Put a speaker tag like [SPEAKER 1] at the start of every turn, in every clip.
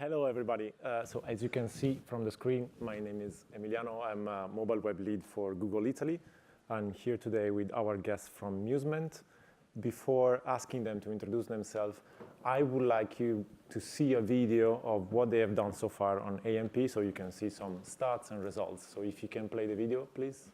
[SPEAKER 1] Hello, everybody. So as you can see from the screen, my name is Emiliano. I'm a mobile web lead for Google Italy. I'm here today with our guests from Musement. Before asking them to introduce themselves, I would like you to see a video of what they have done so far on AMP, so you can see some stats and results. So if you can play the video, please.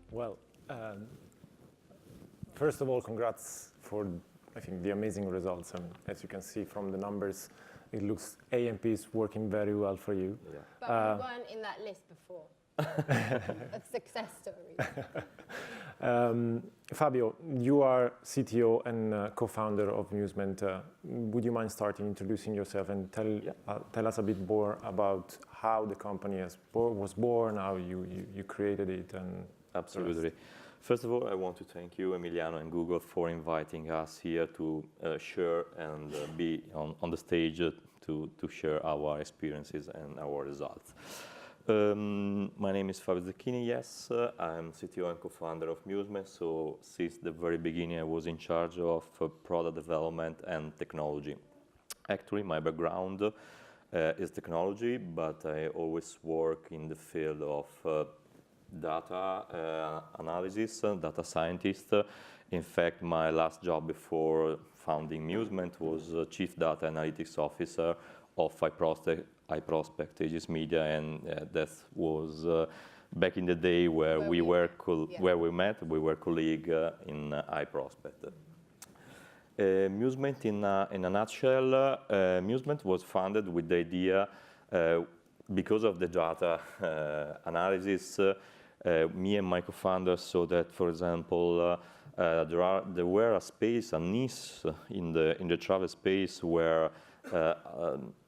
[SPEAKER 1] Well, first of all, congrats for, I think, the amazing results. And as you can see from the numbers, it looks AMP is working very well for you.
[SPEAKER 2] Yeah.
[SPEAKER 3] But we weren't in that list before of success stories.
[SPEAKER 1] Fabio, you are CTO and co-founder of Musement. Would you mind starting introducing yourself and tell us a bit more about how the company was born, how you created it, and
[SPEAKER 2] Absolutely. First of all, I want to thank you, Emiliano and Google, for inviting us here to share and be on the stage to share our experiences and our results. My name is Fabio Zecchini, yes. I'm CTO and co-founder of Musement. So since the very beginning, I was in charge of product development and technology. Actually, my background is technology, but I always work in the field of data analysis, data scientist. In fact, my last job before founding Musement was Chief Data Analytics Officer of iProspect Aegis Media, and that was back in the day where we met. We were colleagues in iProspect. Musement, in a nutshell, Musement was founded with the idea, because of the data analysis, me and my co-founders saw that, for example, there were a niche in the travel space where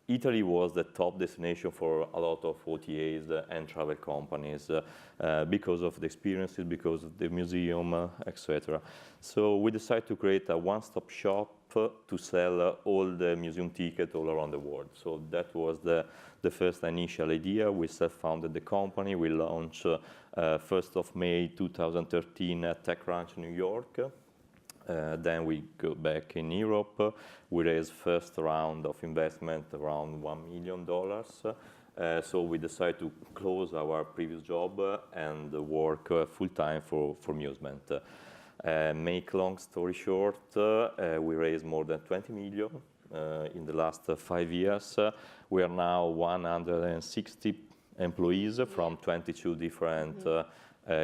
[SPEAKER 2] Italy was the top destination for a lot of OTAs and travel companies because of the experiences, because of the museum, etc. So we decided to create a one-stop shop to sell all the museum tickets all around the world. So that was the first initial idea. We self-founded the company. We launched 1st of May 2013 at TechCrunch, New York. Then we go back in Europe. We raised first round of investment around $1 million. So we decided to close our previous job and work full-time for Musement. Make long story short, we raised more than 20 million in the last 5 years. We are now 160 employees from 22 different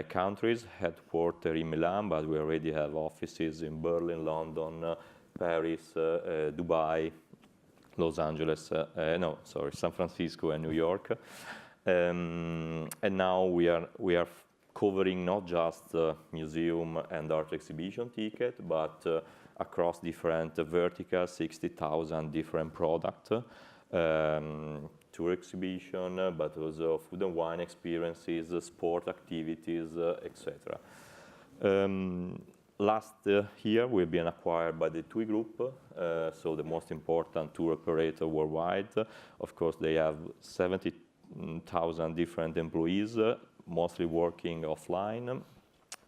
[SPEAKER 2] countries, headquartered in Milan, but we already have offices in Berlin, London, Paris, Dubai, Los Angeles, San Francisco and New York. And now we are covering not just museum and art exhibition ticket, but across different verticals, 60,000 different products, tour exhibition, but also food and wine experiences, sport activities, etc. last year, we've been acquired by the TUI Group, so the most important tour operator worldwide. Of course, they have 70,000 different employees, mostly working offline.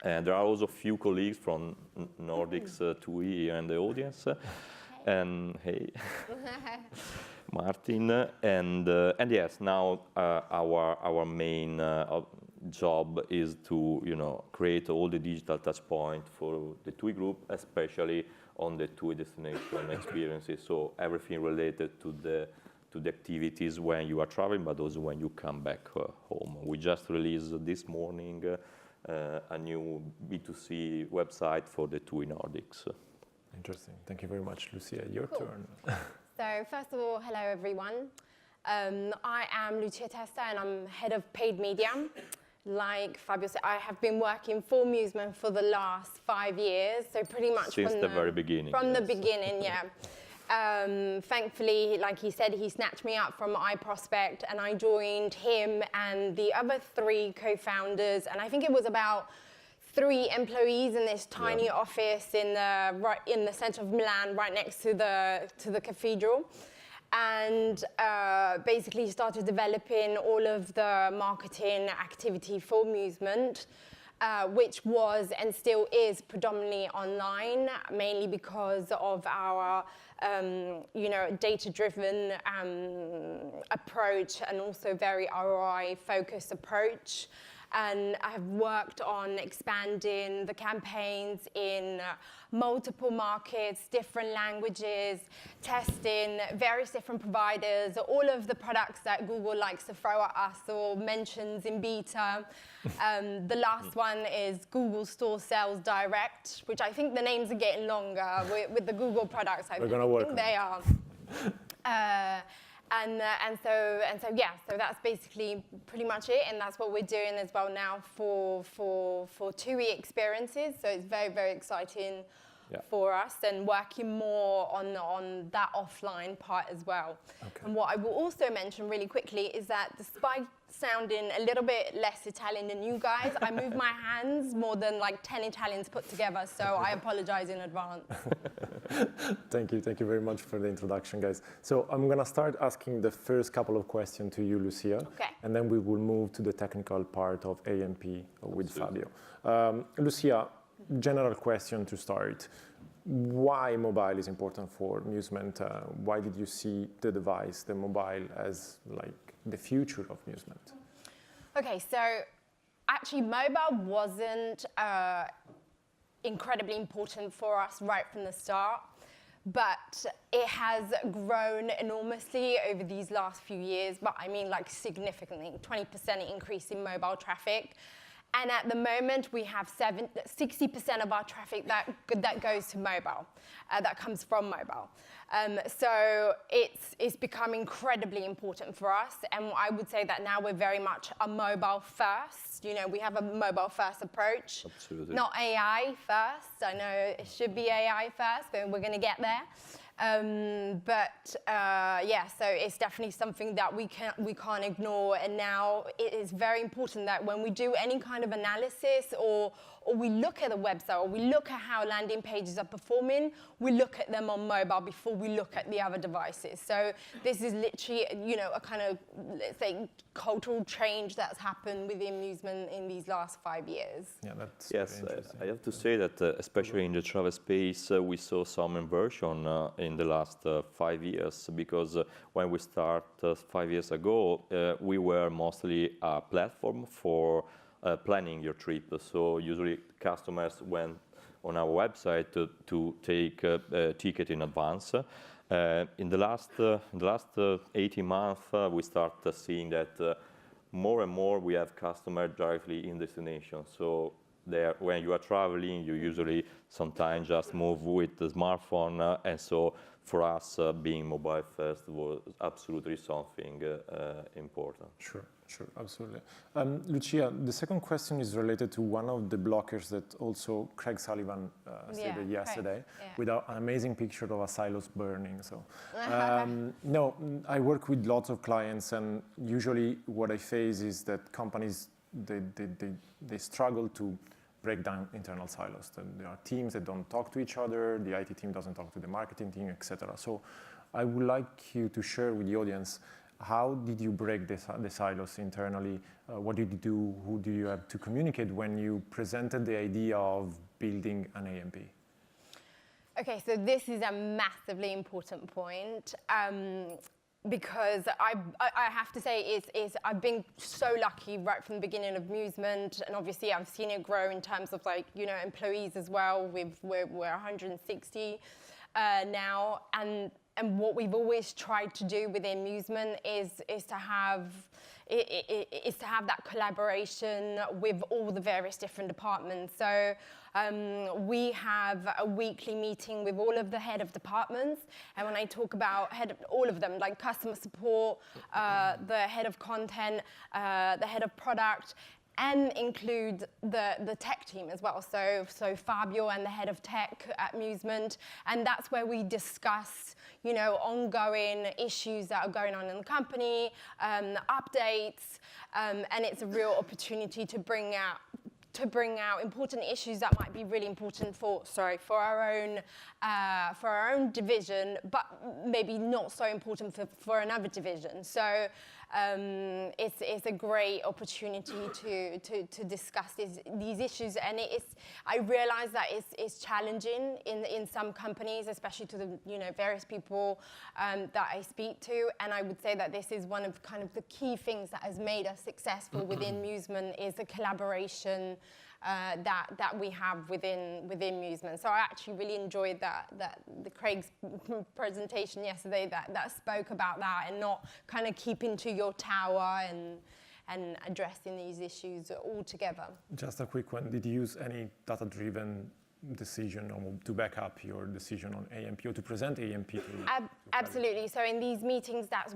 [SPEAKER 2] And there are also a few colleagues from Nordics TUI here in the audience. And hey, Martin. And yes, now our main job is to create all the digital touch points for the TUI Group, especially on the TUI destination experiences. So everything related to the activities when you are traveling, but also when you come back home. We just released this morning a new B2C website for the TUI Nordics.
[SPEAKER 1] Interesting. Thank you very much, Lucia. Your turn.
[SPEAKER 3] So first of all, hello everyone. I am Lucia Testa and I'm head of paid media. Like Fabio said, I have been working for Musement for the last 5 years, so pretty much
[SPEAKER 2] since the very beginning.
[SPEAKER 3] From the beginning, yeah. Thankfully, like he said, he snatched me up from iProspect and I joined him and the other 3 co-founders, and I think it was about 3 employees in this tiny office in the center of Milan, right next to the cathedral. And basically started developing all of the marketing activity for Musement, which was and still is predominantly online, mainly because of our data-driven approach and also very ROI-focused approach. And I've worked on expanding the campaigns in multiple markets, different languages, testing various different providers, all of the products that Google likes to throw at us or mentions in beta. The last one is Google Store Sales Direct, which I think the names are getting longer with the Google products.
[SPEAKER 1] We're going to work on
[SPEAKER 3] they are. So that's basically pretty much it, and that's what we're doing as well now for TUI experiences. So it's very, very exciting for us, and working more on that offline part as well. Okay. And what I will also mention really quickly is that despite sounding a little bit less Italian than you guys, I move my hands more than like 10 Italians put together, so I apologize in advance.
[SPEAKER 1] Thank you very much for the introduction, guys. So I'm gonna start asking the first couple of questions to you, Lucia, and then we will move to the technical part of AMP with Fabio. Lucia, general question to start. Why mobile is important for Musement? Why did you see the device, the mobile, as like the future of Musement?
[SPEAKER 3] Okay, so actually mobile wasn't incredibly important for us right from the start, but it has grown enormously over these last few years, but I mean like significantly, 20% increase in mobile traffic. And at the moment, we have 60% of our traffic that goes to mobile, that comes from mobile. So it's become incredibly important for us. And I would say that now we're very much a mobile first. We have a mobile first approach.
[SPEAKER 2] Absolutely.
[SPEAKER 3] Not AI first. I know it should be AI first, but we're going to get there. So it's definitely something that we can't ignore, and now it is very important that when we do any kind of analysis or we look at a website or we look at how landing pages are performing, we look at them on mobile before we look at the other devices. So this is literally, a kind of, let's say, cultural change that's happened within Musement in these last 5 years.
[SPEAKER 1] Yeah, that's
[SPEAKER 2] yes. I have to say that especially in the travel space, we saw some inversion in the last 5 years, because when we started 5 years ago, we were mostly a platform for planning your trip. So usually customers went on our website to take a ticket in advance. In the last 18 months, we start seeing that more and more we have customers directly in destination. So when you are traveling, you usually sometimes just move with the smartphone, and so for us, being mobile first was absolutely something important.
[SPEAKER 1] Sure, absolutely. Lucia, the second question is related to one of the blockers that also Craig Sullivan stated yesterday, with an amazing picture of a silos burning. So, no, I work with lots of clients, and usually what I face is that companies they struggle to break down internal silos. There are teams that don't talk to each other, the IT team doesn't talk to the marketing team, etc. So I would like you to share with the audience, how did you break the silos internally? What did you do? Who do you have to communicate when you presented the idea of building an AMP?
[SPEAKER 3] Okay, so this is a massively important point. Because I have to say I've been so lucky right from the beginning of Musement, and obviously I've seen it grow in terms of employees as well. We're 160 now, and what we've always tried to do within Musement is to have that collaboration with all the various different departments. So we have a weekly meeting with all of the head of departments, and when I talk about all of them, like customer support, the head of content, the head of product, and include the tech team as well. So Fabio and the head of tech at Musement, and that's where we discuss, ongoing issues that are going on in the company, updates, and it's a real opportunity to bring out important issues that might be really important for our own division, but maybe not so important for another division. So it's a great opportunity to discuss these issues, and I realize that it's challenging in some companies, especially to the various people that I speak to, and I would say that this is one of kind of the key things that has made us successful within Musement, is the collaboration that we have within Musement. So I actually really enjoyed the Craig's presentation yesterday that spoke about that, and not kind of keeping to your tower and addressing these issues all together.
[SPEAKER 1] Just a quick one. Did you use any data-driven decision to back up your decision on AMP, or to present AMP to
[SPEAKER 3] Absolutely. So in these meetings, that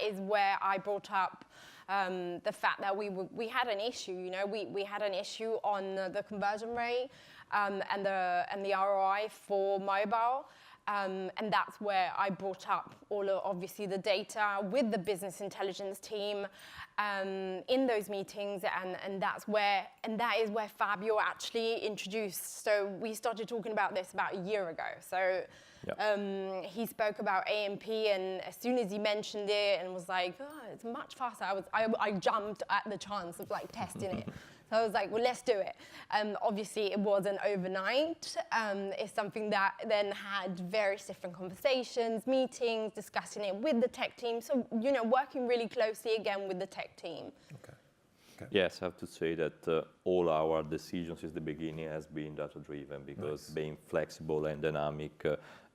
[SPEAKER 3] is where I brought up the fact that we had an issue. We had an issue on the conversion rate and the ROI for mobile. And that's where I brought up obviously the data with the business intelligence team in those meetings, and that is where Fabio actually introduced. So we started talking about this about a year ago. So he spoke about AMP, and as soon as he mentioned it and was like, oh, it's much faster, I jumped at the chance of testing it. So I was like, well, let's do it. Obviously, it wasn't overnight. It's something that then had various different conversations, meetings, discussing it with the tech team. So, working really closely again with the tech team.
[SPEAKER 1] Okay.
[SPEAKER 2] Yes, I have to say that all our decisions since the beginning has been data-driven, because being flexible and dynamic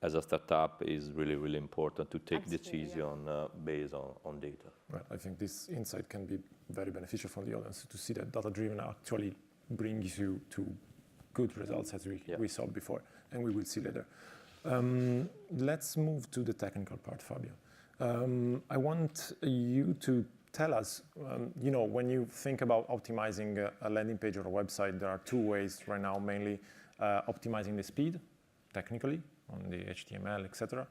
[SPEAKER 2] as a startup is really, really important to take decisions based on data.
[SPEAKER 1] Right. I think this insight can be very beneficial for the audience, to see that data-driven actually brings you to good results, as we saw before, and we will see later. Let's move to the technical part, Fabio. I want you to tell us, when you think about optimizing a landing page or a website, there are two ways right now, mainly optimizing the speed, technically, on the HTML, etc.,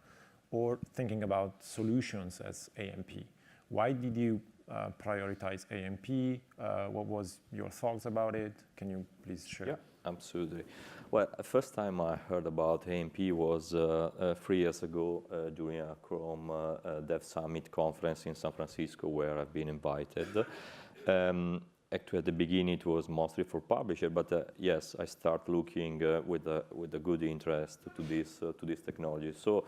[SPEAKER 1] or thinking about solutions as AMP. Why did you prioritize AMP? What was your thoughts about it? Can you please share?
[SPEAKER 2] Yeah, absolutely. Well, the first time I heard about AMP was 3 years ago during a Chrome Dev Summit conference in San Francisco, where I've been invited. Actually, at the beginning, it was mostly for publisher, but yes, I start looking with a good interest to this technology. So,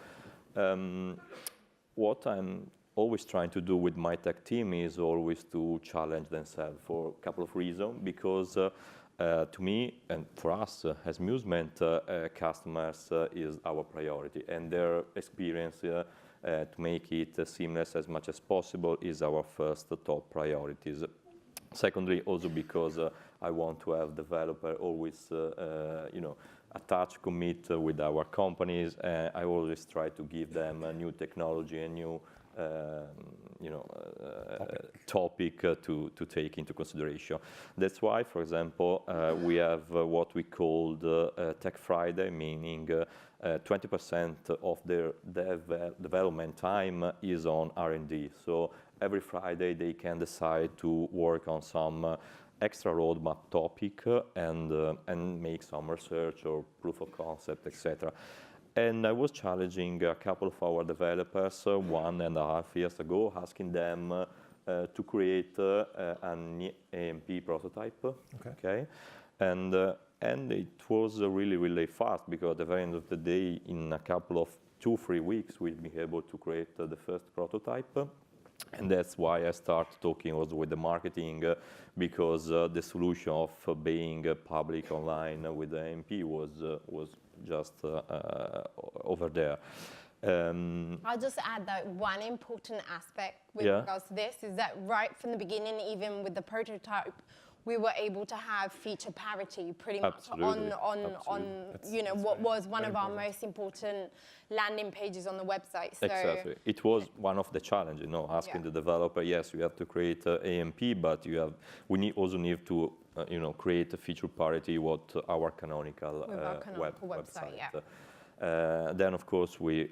[SPEAKER 2] what I'm always trying to do with my tech team is always to challenge themselves for a couple of reasons, because to me and for us as Musement, customers is our priority, and their experience to make it seamless as much as possible is our first top priorities. Secondly, also because I want to have developer always, attach, commit with our companies. I always try to give them a new technology, a new topic to take into consideration. That's why, for example, we have what we call Tech Friday, meaning 20% of their development time is on R&D. So every Friday they can decide to work on some extra roadmap topic and make some research or proof of concept, etc. And I was challenging a couple of our developers 1.5 years ago, asking them to create an AMP prototype. Okay? And it was really, really fast, because at the very end of the day, in a couple of 2-3 weeks, we'll be able to create the first prototype. And that's why I started talking also with the marketing, because the solution of being public online with the AMP was just over there.
[SPEAKER 3] I'll just add that one important aspect with regards to this is that right from the beginning, even with the prototype, we were able to have feature parity pretty much on you know, what was one of our most important landing pages on the website. So
[SPEAKER 2] exactly. It was one of the challenges, you know, asking the developer, yes, you have to create AMP, but we also need to you know, create a feature parity with our canonical, website.
[SPEAKER 3] Yeah.
[SPEAKER 2] Then, of course, we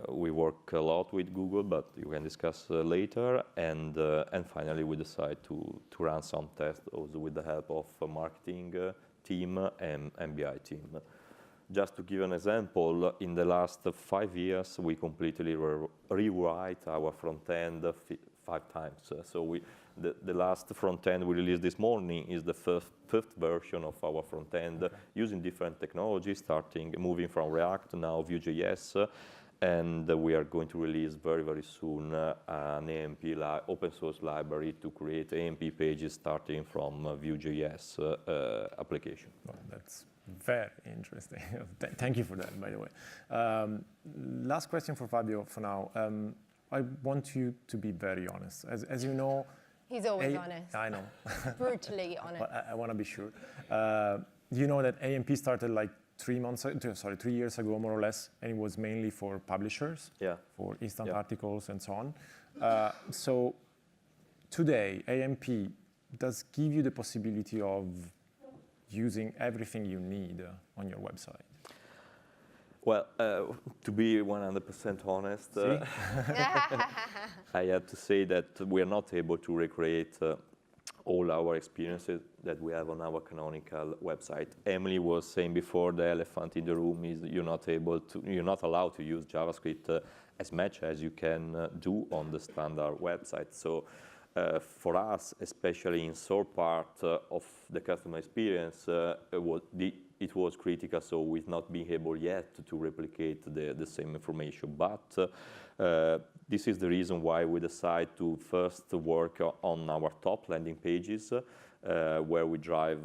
[SPEAKER 2] work a lot with Google, but you can discuss later. And finally, we decide to run some tests also with the help of a marketing team and MBI team. Just to give an example, in the last 5 years, we completely rewrite our front end 5 times. So the last front end we released this morning is the fifth version of our front end, using different technologies, moving from React to now Vue.js, and we are going to release very, very soon an AMP open source library to create AMP pages starting from Vue.js application.
[SPEAKER 1] Well, that's very interesting. Thank you for that, by the way. Last question for Fabio for now. I want you to be very honest. As you know,
[SPEAKER 3] he's always honest.
[SPEAKER 1] I know.
[SPEAKER 3] Brutally honest.
[SPEAKER 1] But I want to be sure. You know that AMP started like 3 years ago, more or less, and it was mainly for publishers, for instant articles and so on. So today, AMP does give you the possibility of using everything you need on your website.
[SPEAKER 2] Well, to be 100% honest, I have to say that we are not able to recreate all our experiences that we have on our canonical website. Emily was saying before, the elephant in the room is you're not allowed to use JavaScript as much as you can do on the standard website. So for us, especially in some part of the customer experience, it was critical, so we've not been able yet to replicate the same information. But this is the reason why we decide to first work on our top landing pages, where we drive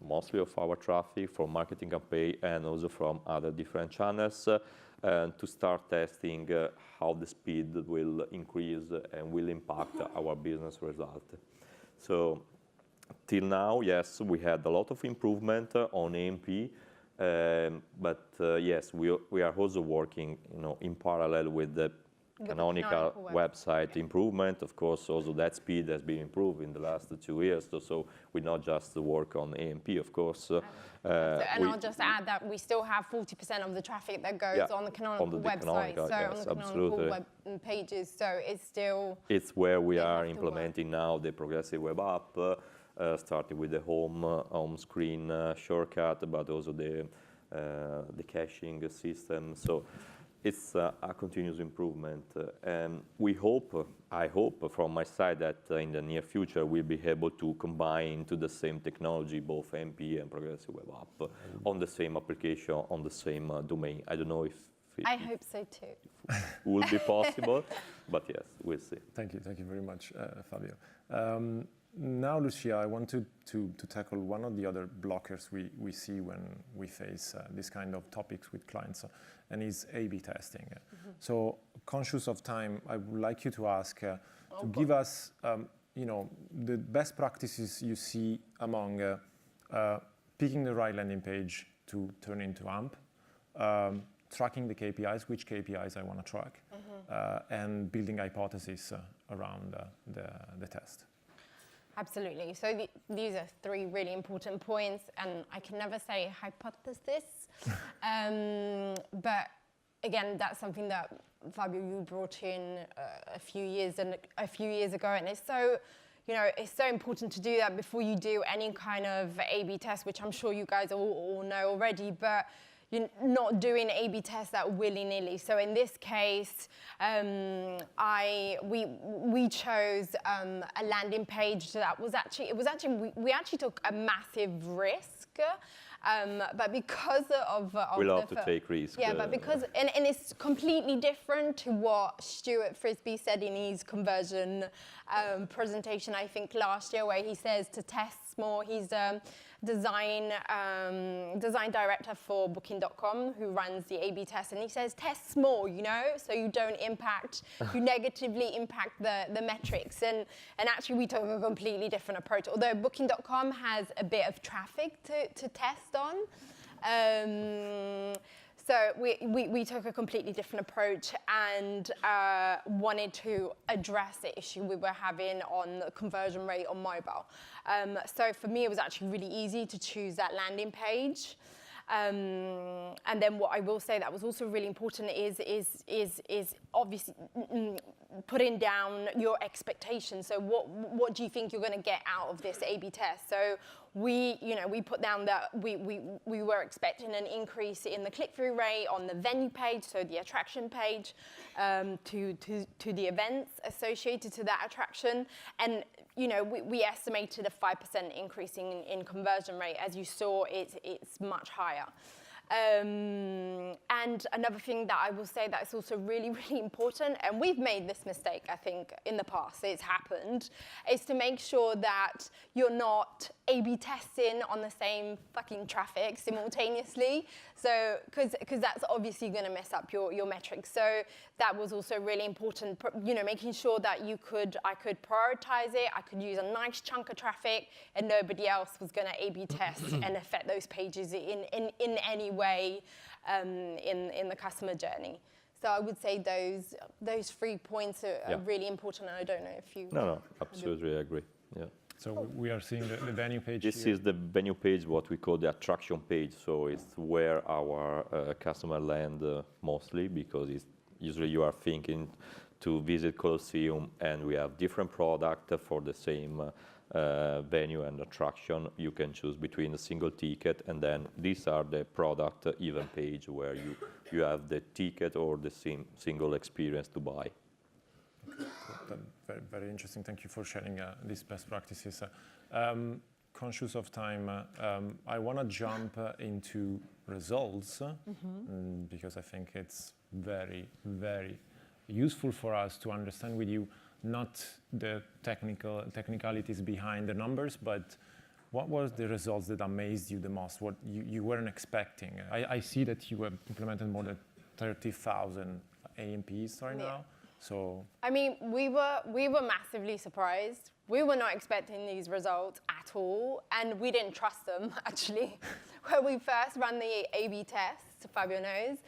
[SPEAKER 2] mostly of our traffic from marketing campaign and also from other different channels, and to start testing how the speed will increase and will impact our business result. So till now, yes, we had a lot of improvement on AMP, but yes, we are also working, you know, in parallel with the canonical website improvement. Of course, also that speed has been improved in the last 2 years. So we not just work on AMP, of course.
[SPEAKER 3] And I'll just add that we still have 40% of the traffic that goes on the canonical website, on the canonical web pages. So it's
[SPEAKER 2] where we are implementing now the progressive web app, starting with the home screen shortcut, but also the caching system. So it's a continuous improvement, and I hope from my side that in the near future we'll be able to combine into the same technology both AMP and progressive web app on the same application, on the same domain. I don't know if
[SPEAKER 3] I hope so too.
[SPEAKER 2] Will be possible, but yes, we'll see.
[SPEAKER 1] Thank you very much, Fabio. Now, Lucia, I wanted to tackle one of the other blockers we see when we face this kind of topics with clients, and is A/B testing. So, conscious of time, I would like you to ask to give us, the best practices you see among picking the right landing page to turn into AMP, tracking the KPIs, which KPIs I want to track, and building hypotheses around the test.
[SPEAKER 3] Absolutely. So these are 3 really important points, and I can never say hypothesis, but again, that's something that Fabio, you brought in a few years ago, and it's so it's so important to do that before you do any kind of A/B test, which I'm sure you guys all know already, but you're not doing A/B tests that willy-nilly. So in this case, we chose a landing page that was we actually took a massive risk. But because of
[SPEAKER 2] we love to take risks.
[SPEAKER 3] Yeah, but because and it's completely different to what Stuart Frisbee said in his conversion presentation, I think last year, where he says to test more. He's design director for Booking.com, who runs the A/B test, and he says test small, so you don't you negatively impact the metrics. And actually, we took a completely different approach. Although Booking.com has a bit of traffic to test on. So we took a completely different approach and wanted to address the issue we were having on the conversion rate on mobile. So for me, it was actually really easy to choose that landing page. And then what I will say that was also really important is obviously putting down your expectations. So what do you think you're going to get out of this A/B test? So we put down that we were expecting an increase in the click-through rate on the venue page, so the attraction page, to the events associated to that attraction, and we estimated a 5% increase in conversion rate. As you saw, it's much higher. And another thing that I will say that is also really, really important, and we've made this mistake, I think, in the past, it's happened, is to make sure that you're not A/B testing on the same fucking traffic simultaneously. So, because that's obviously going to mess up your metrics. So that was also really important, making sure that I could prioritize it, I could use a nice chunk of traffic, and nobody else was going to A/B test and affect those pages in any way in the customer journey. So I would say those 3 points are really important, and I don't know if you...
[SPEAKER 2] No, absolutely, I agree, yeah.
[SPEAKER 1] So we are seeing the venue page
[SPEAKER 2] This
[SPEAKER 1] here.
[SPEAKER 2] is the venue page, what we call the attraction page. So it's where our customer land mostly, because usually you are thinking to visit Colosseum, and we have different product for the same venue and attraction. You can choose between a single ticket, and then these are the product event page where you have the ticket or the single experience to buy.
[SPEAKER 1] Very, very interesting. Thank you for sharing these best practices. Conscious of time, I want to jump into results because I think it's very, very useful for us to understand with you not the technicalities behind the numbers, but what were the results that amazed you the most, what you weren't expecting? I see that you have implemented more than 30,000 AMPs right now. So
[SPEAKER 3] I mean, we were massively surprised. We were not expecting these results at all, and we didn't trust them actually. When we first ran the A/B test, Fabio knows,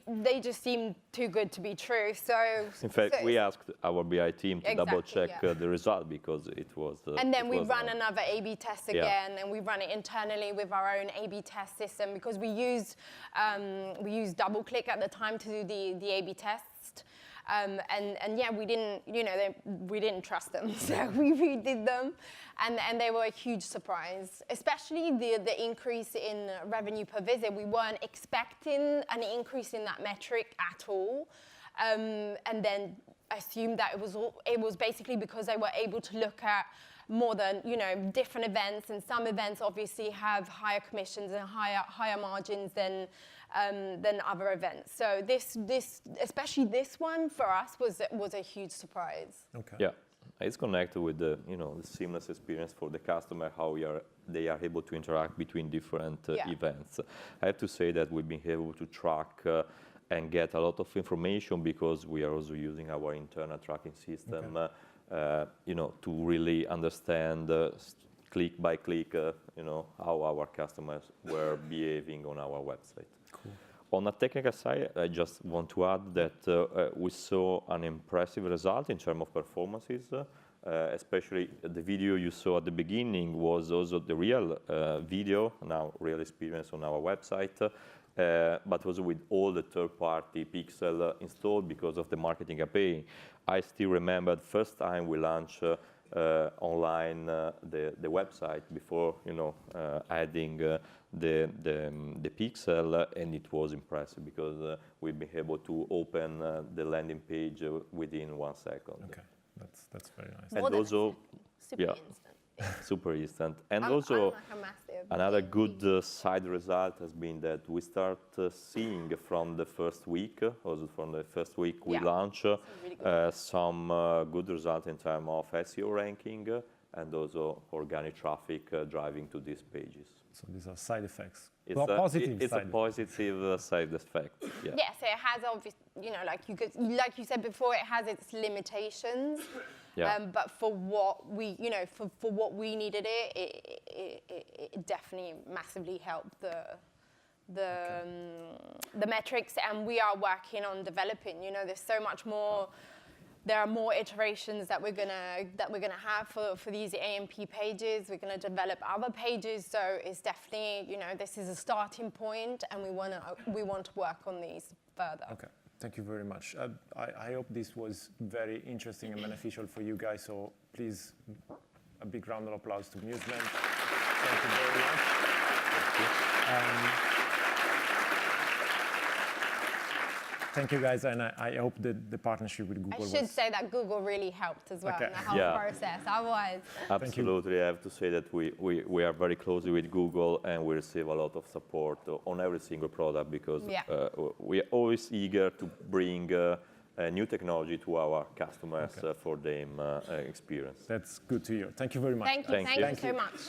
[SPEAKER 3] they just seemed too good to be true. So
[SPEAKER 2] in fact, we asked our BI team to double check the result because it was.
[SPEAKER 3] And then we ran another A/B test again, and we ran it internally with our own A/B test system because we used DoubleClick at the time to do the A/B test. And yeah, we didn't trust them, so we redid them, and they were a huge surprise. Especially the increase in revenue per visit. We weren't expecting an increase in that metric at all, and then assumed that it was basically because they were able to look at more than different events, and some events obviously have higher commissions and higher margins than other events. So this especially this one for us was a huge surprise.
[SPEAKER 1] Okay.
[SPEAKER 2] Yeah, it's connected with the the seamless experience for the customer, how they are able to interact between different events. I have to say that we've been able to track and get a lot of information because we are also using our internal tracking system. Okay. To really understand click by click, how our customers were behaving on our website.
[SPEAKER 1] Cool.
[SPEAKER 2] On a technical side, I just want to add that we saw an impressive result in terms of performances. Especially the video you saw at the beginning was also the real video, now real experience on our website. but also with all the third-party pixel installed because of the marketing campaign. I still remember the first time we launched online the website before, adding the pixel, and it was impressive because we've been able to open the landing page within 1 second.
[SPEAKER 1] Okay, that's very nice.
[SPEAKER 2] And also,
[SPEAKER 3] super
[SPEAKER 2] yeah.
[SPEAKER 3] instant.
[SPEAKER 2] Super instant. And
[SPEAKER 3] I'm
[SPEAKER 2] also,
[SPEAKER 3] like a massive
[SPEAKER 2] another
[SPEAKER 3] AMP.
[SPEAKER 2] good side result has been that we start seeing from the first week, also from the first week we
[SPEAKER 3] Yeah.
[SPEAKER 2] launch,
[SPEAKER 3] really good.
[SPEAKER 2] some good results in terms of SEO ranking and also organic traffic driving to these pages.
[SPEAKER 1] So these are side effects.
[SPEAKER 2] It's
[SPEAKER 1] Well, positive
[SPEAKER 2] it's
[SPEAKER 1] side
[SPEAKER 2] a positive side effect. Yeah.
[SPEAKER 3] Yes, it has obviously, like you said before, it has its limitations.
[SPEAKER 2] Yeah.
[SPEAKER 3] But for what we, for what we needed it definitely massively helped the metrics, and we are working on developing. There's so much more. There are more iterations that we're gonna have for these AMP pages. We're gonna develop other pages, so it's definitely, this is a starting point, and we want to work on these further.
[SPEAKER 1] Okay, thank you very much. I hope this was very interesting and beneficial for you guys. So please, a big round of applause to Musement. Thank you very much. Thank you guys, and I hope that the partnership with Google
[SPEAKER 3] I should say that Google really helped as well
[SPEAKER 1] Okay.
[SPEAKER 3] in the whole
[SPEAKER 2] Yeah.
[SPEAKER 3] process. Otherwise,
[SPEAKER 2] Absolutely, I have to say that we are very closely with Google, and we receive a lot of support on every single product because
[SPEAKER 3] Yeah.
[SPEAKER 2] we are always eager to bring new technology to our customers for their experience.
[SPEAKER 1] That's good to hear. Thank you very much.
[SPEAKER 3] thank you
[SPEAKER 2] Thank you.
[SPEAKER 3] so much.